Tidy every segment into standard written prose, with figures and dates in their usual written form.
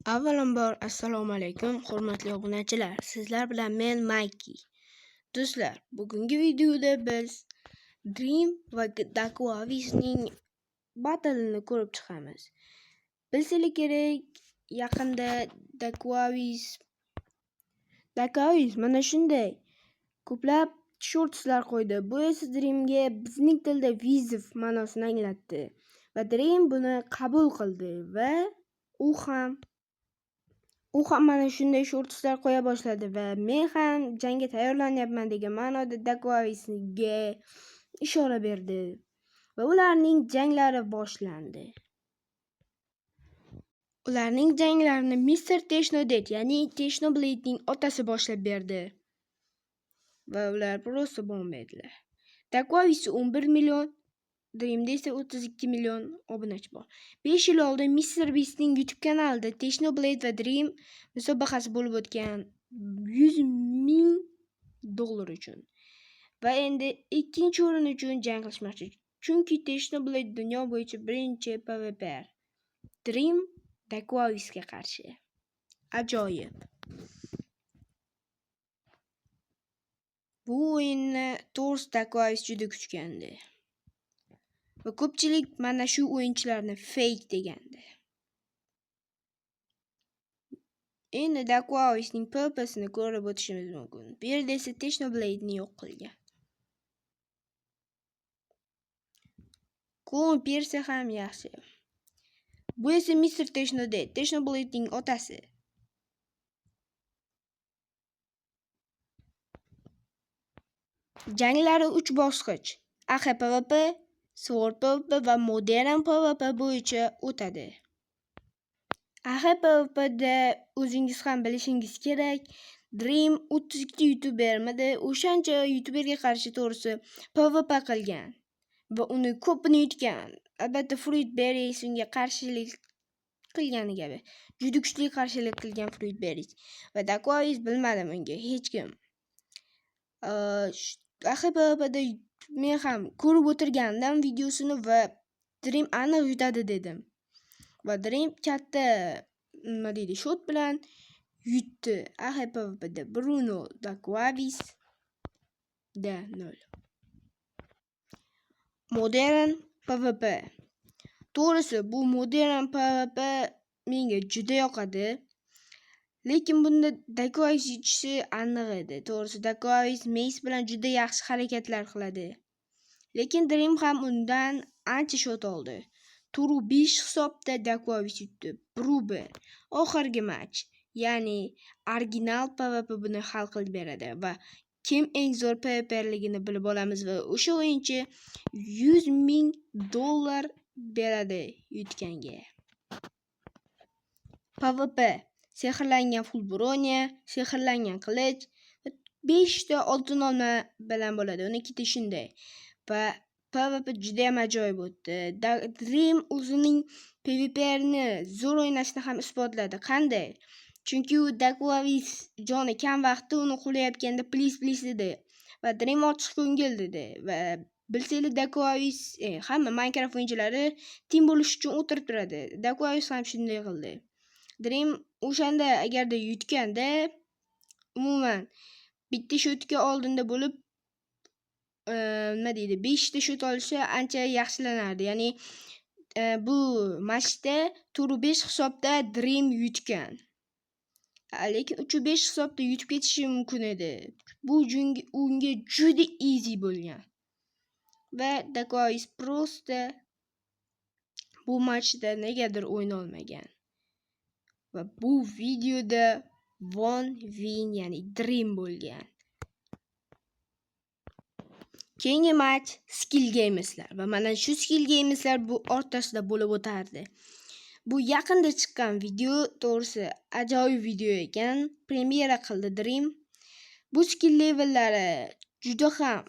Avvalambor assalomu alaykum hurmatli obunachilar. Sizlar bilan men Mikey. Do'stlar, bugungi videoda biz Dream va Daquavis'ning battle'ini ko'rib chiqamiz. Bilsanglar kerak, yaqinda Daquavis mana shunday ko'plab shortslar qo'ydi. Bu esa Dreamga bizning tilda viziv ma'nosini anglatdi va Dream buni qabul qildi va u ham mana shunday shortslar qo'ya boshladi va men ham jangga tayyorlanyapman degan ma'noda Daquavisga ishora berdi va ularning janglari boshlandi. Ularning janglarini Mr. Technodet, ya'ni Technoblade'ning otasi boshlab berdi va ular просто bomba edilar. Daquavis 11 million, Dreamda esa 32 million obunachi bor. 5 yil oldin Mr. Beast'ning YouTube kanalida Technoblade va Dream musobaqasi bo'lib o'tgan $100,000 uchun. Va endi ikkinchi o'rin uchun jang qilishmoqchi. Chunki Technoblade dunyo bo'yicha birinchi PvP'er. Dream Daquavisga qarshi. Ajoyib. Bu o'yinni to'g'risi Daquavis juda kutgandi. Va ko'pchilik mana shu o'yinchilarni fake degandi. Endi Daquavisning PvP'sini ko'rib o'tishimiz mumkin. Bu yerda esa Technoblade'ni yo'q qilgan. Ko'rinib bersa ham yaxshi. Bu esa Mr. Technodet, Technoblade'ning otasi. Janglari 3 bosqich: AHPVP, Sword PvP va Modern PvP bo'yicha o'tadi. AHPVP'da o'zingiz ham bilishingiz kerak, Dream 32 youtubermidi, o'shancha youtuberga qarshi to'g'risi PvP qilgan va uni ko'pini yutgan. Albatta Fruitberries unga qarshilik qilgani gabi. Juda kuchli qarshilik qilgan Fruitberries va Daquavis bilmadim unga hech kim. AHPVP'da men ham ko'rib o'tirgandim videosini va Dream aniq yutadi dedim. Va Dream katta shot bilan yutdi. AHPVP'da Bruno Daquavis da 0. Modern PvP. To'g'risi bu Modern PvP menga juda yoqadi. Lekin bunda Daquavis yutishi aniq edi. To'g'risi Daquavis Mace bilan juda yaxshi harakatlar qiladi. Lekin Dream ham undan ancha shot oldi. Turu 5 hisobda Daquavis yutdi. Brube. Oxirgi match, ya'ni original PvP buni hal qilib beradi va kim eng zo'r PvP'ligini bilib olamiz va o'sha o'yinchi $100,000 beradi yutganga. PvP: sehrlangan full bronya, sehrlangan qilich, 5 ta oltin olma bilan bo'ladi. 12 ta shunday. Va PvP juda ham ajoyib o'tdi. Dream o'zining PvP'ni zo'r o'ynashini ham isbotladi. Qanday? Chunki u Daquavis joni kam vaqtda uni qo'layotganda please dedi. Va Dream ochiq ko'ngil dedi. Va bilsanglar Daquavis hamma Minecraft o'yinchilari team bo'lish uchun o'tirib turadi. Daquavis ham shunday qildi. Dream o'shanda agarda yutganda umuman bitta shotga oldinda bo'lib 5 ta shot olishi ancha yaxshilanardi. Ya'ni bu matchda turu 5 hisobda Dream yutgan. Lekin 3-5 hisobda yutib ketishi mumkin edi. Bu unga juda easy bo'lgan. Va Daquavis просто bu matchda negadir o'yna olmagan. Va bu videoda win, ya'ni Dream bo'lgan. Keyingi match Skill Gamerslar va mana shu Skill Gamerslar bu o'rtasida bo'lib o'tardi. Bu yaqinda chiqqan video, to'g'risi ajoyib video ekan. Premyera qildi Dream. Bu skill levellari juda ham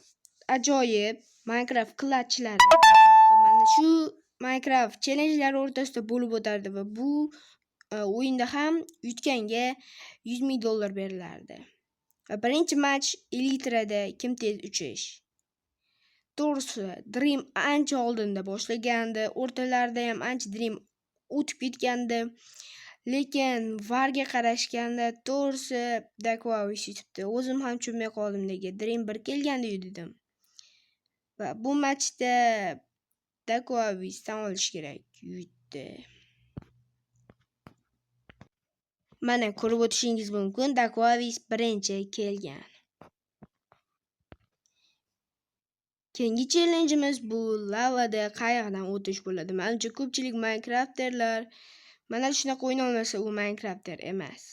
ajoyib. Minecraft klatchlari va mana shu Minecraft challenge'lar o'rtasida bo'lib o'tardi va bu o'yinda ham yutganga $100,000 berilardi. Va birinchi match Elytrada kim tez uchish. To'g'risi Dream ancha oldinda boshlagandi, o'rtalarida ham ancha Dream o'tib ketgandi. Lekin VARga qarashganda to'g'risi Dakovic yutibdi. O'zim ham tushunmay qoldim nega. Dream 1 kelgandi dedim. Va bu matchda Dakovic tan olish kerak, yutdi. Mana ko'rib o'tishingiz mumkin, Dakovic birinchi kelgan. Keyingi challengeimiz bu lavada qayiqdan o'tish bo'ladi. Menimcha ko'pchilik Minecrafterlar mana shunaqa o'yna olmasa, u Minecrafter emas.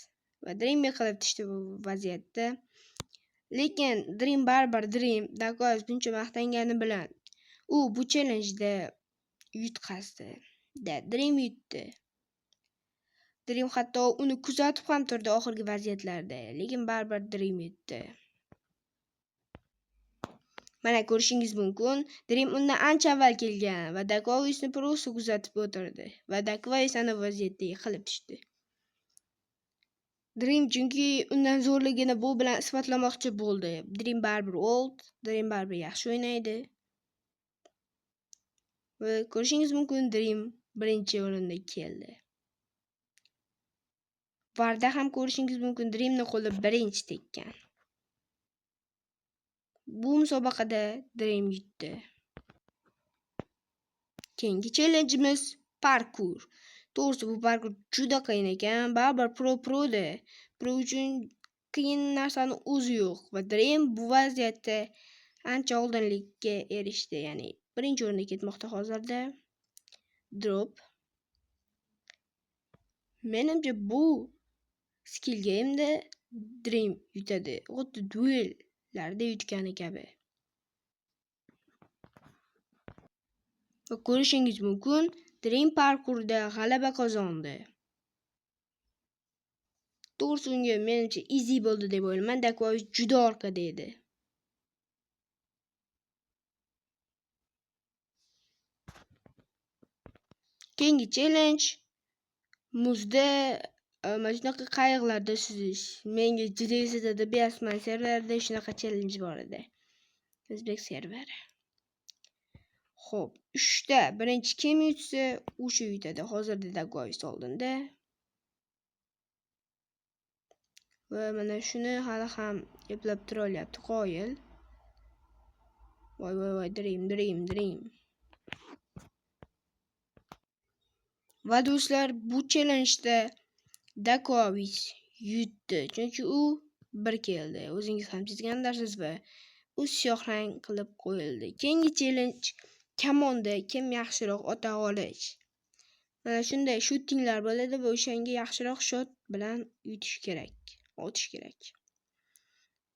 Va Dream qilibdi işte bu vaziyatda. Lekin Dream baribir Dream Dakovic buncha maqtangani bilan u bu challengeda yutqazdi. Dream yutdi. Dream hatto uni kuzatib ham turdi oxirgi vaziyatlarda, lekin baribir Dream yutdi. Mana ko'rishingiz mumkin, Dream undan ancha avval kelgan va Dakovicni просто kuzatib o'tirdi va Dakovic ana vaziyatda yiqilib tushdi. Dream chunki undan zo'rligini bu bilan isbotlamoqchi bo'ldi. Dream baribir old, Dream baribir yaxshi o'ynaydi. Va ko'rishingiz mumkin, Dream birinchi o'rinda keldi. Varda ham ko'rishingiz mumkin, Dreamning qo'li birinchi tekkan. Bu musobaqada Dream yutdi. Keyingi challengeimiz parkur. To'g'risi bu parkur juda qiyin ekan. Baribir pro-da. Pro uchun qiyin narsani o'zi yo'q va Dream bu vaziyatda ancha oldinlikka erishdi. Ya'ni birinchi o'rinda ketmoqda hozirda. Drop. Menimcha bu skill game'da Dream yutadi. Xuddi duellarda yutgani kabi. Va ko'rishingiz mumkin, Dream parkurda g'alaba qozondi. To'g'risi unga menimcha easy bo'ldi deb o'ylayman. Dakovic juda orqada edi. Keyingi challenge muzda mana shunaqa qayiqlarda suzish. Menga juda eslatadi. Biasman serverida shunaqa challenge bor edi. O'zbek serveri. Xo'p, 3 ta birinchi kim yutsa, o'sha yutadi. Hozirda Dakovic oldinda. Va mana shuni hali ham eplab tura olyapti qoyil. Voy, Dream. Va do'stlar, bu challengeda Dakovic yutdi. Chunki u bir keldi. O'zingiz ham chizgandarsiz va u siyoh rang qilib qo'yildi. Keyingi challenge kamonda kim yaxshiroq ota olish. Mana shunday shootinglar bo'ladi va o'shanga yaxshiroq shot bilan otish kerak.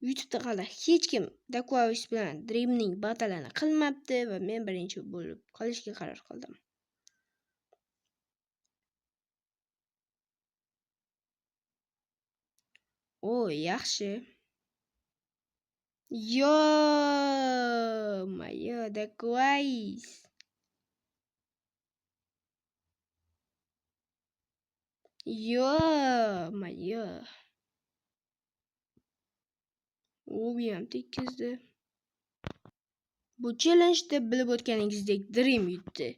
YouTube'da hali hech kim Dakovic bilan Dreamning batalini qilmabdi va men birinchi bo'lib qilishga qaror qildim. O, yaxshi. Yo, Dakovic. Yo. U ham tekkizdi. Bu challengeda bilib o'tganingizdek Dream yutdi.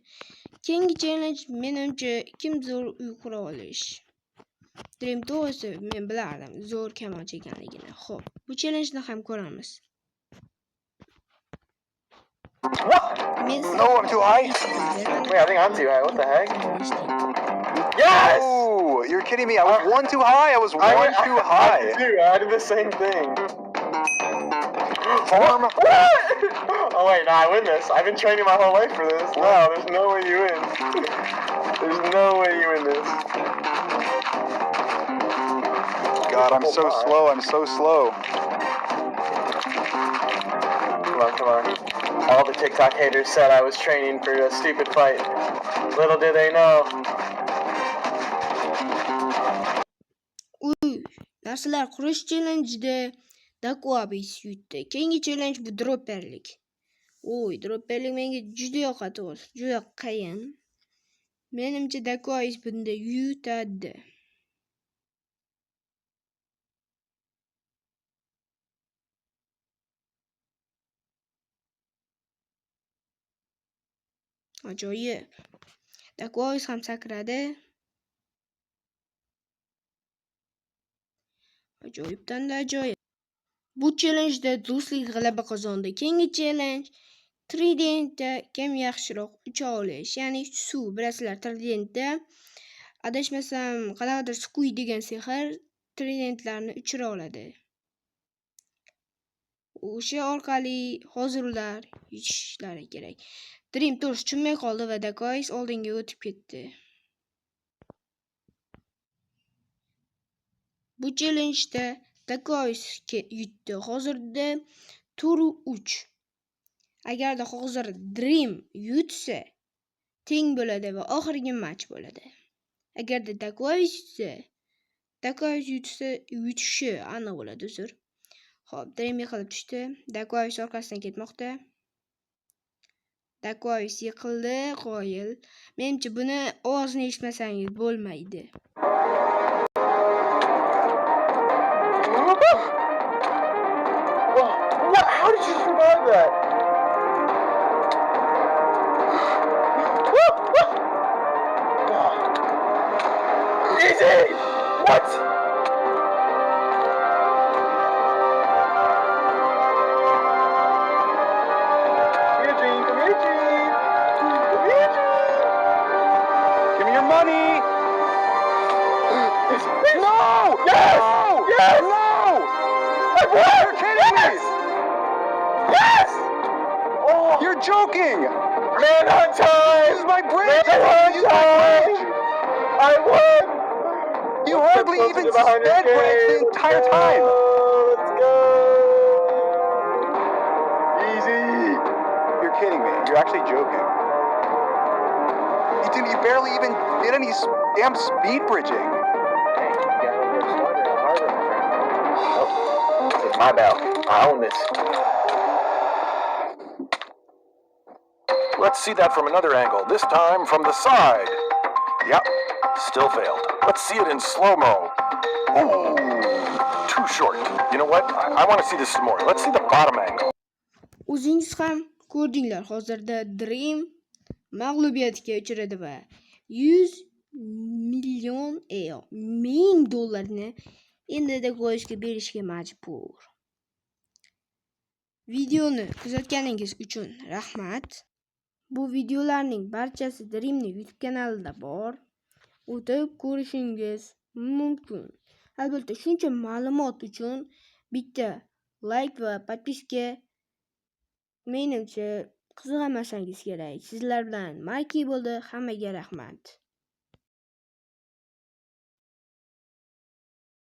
Keyingi challenge menimcha kim zo'r uy qura olish. Dream to'g'risi men bilardim zo'r kamonchi ekanligini. Xo'p, bu challengeni ham ko'ramiz. No, I'm too high. Wait, I think I'm too high. What the heck? Yes! Oh, you're kidding me. I was one too high. I was one too high. I did the same thing. Farm. Oh wait, no, I win this. I've been training my whole life for this. No, there's no way you win. There's no way you win this. God, I'm so slow. Come on. All the TikTok haters said I was training for a stupid fight. Little did they know. Narsalar qurish challenge'da Dakovic yutdi. Keyingi challenge bu dropperlik. Dropperlik menga juda yoqadi, juda qiyin. Menimcha Dakovic bunda yutadi. Ajoyib. Dakovic ham sakradi. Ajoyibdan-da ajoyib. Bu challenjda do'stlik g'alaba qozondi. Keyingi challenge Tridentda kim yaxshiroq ucha olish, ya'ni suv. Bilasizlar, Tridentda adashmasam qanaqadir Squid degan sehr tridentlarni uchira oladi. O'sha orqali hozir ular yutishlari kerak. Dream to'g'ri tushunmay qoldi va Dakois oldinga o'tib ketdi. Bu challenjda Dakois yutdi. Hozirda tur 3. Agarda hozir Dream yutsa, teng bo'ladi va oxirgi match bo'ladi. Agarda Dakois yutsa, yutishi aniq bo'ladi, uzr. Xo'p, Dream yiqilib tushdi. Dakois orqasidan ketmoqda. Dakois yiqildi, qoyil. Menimcha buni ovozini eshitmasangiz bo'lmaydi. How did you survive that? Easy! What? Give me your money! No! Yes! No! Yes! No! I won! You're kidding me! Yes! Oh! You're joking! Manhunt time! This is my bridge! Manhunt time! I won! You hardly even sped brakes the entire time! Let's go! Easy! You're kidding me. You're actually joking. You barely even did any damn speed bridging. Hey, you gotta work smarter and harder, my friend. Oh, this is my bell. I own this. Let's see that from another angle, this time from the side. Yep, still failed. Let's see it in slow-mo. Ooh, too short. You know what? I want to see this some more. Let's see the bottom angle. O'zingiz ham ko'rdinglar, hozirda Dream mag'lubiyatga uchradi va 100 million ming dollarni endi Dakoisga berishga majbur. Videoni kuzatganingiz uchun rahmat. Bu videolarning barchasi Dreamning YouTube kanalida bor. O'tib ko'rishingiz mumkin. Albatta, shuncha ma'lumot uchun bitta like va podpiska menimcha qiziqmasangiz kerak. Sizlar bilan Mikey bo'ldi. Hammaga rahmat.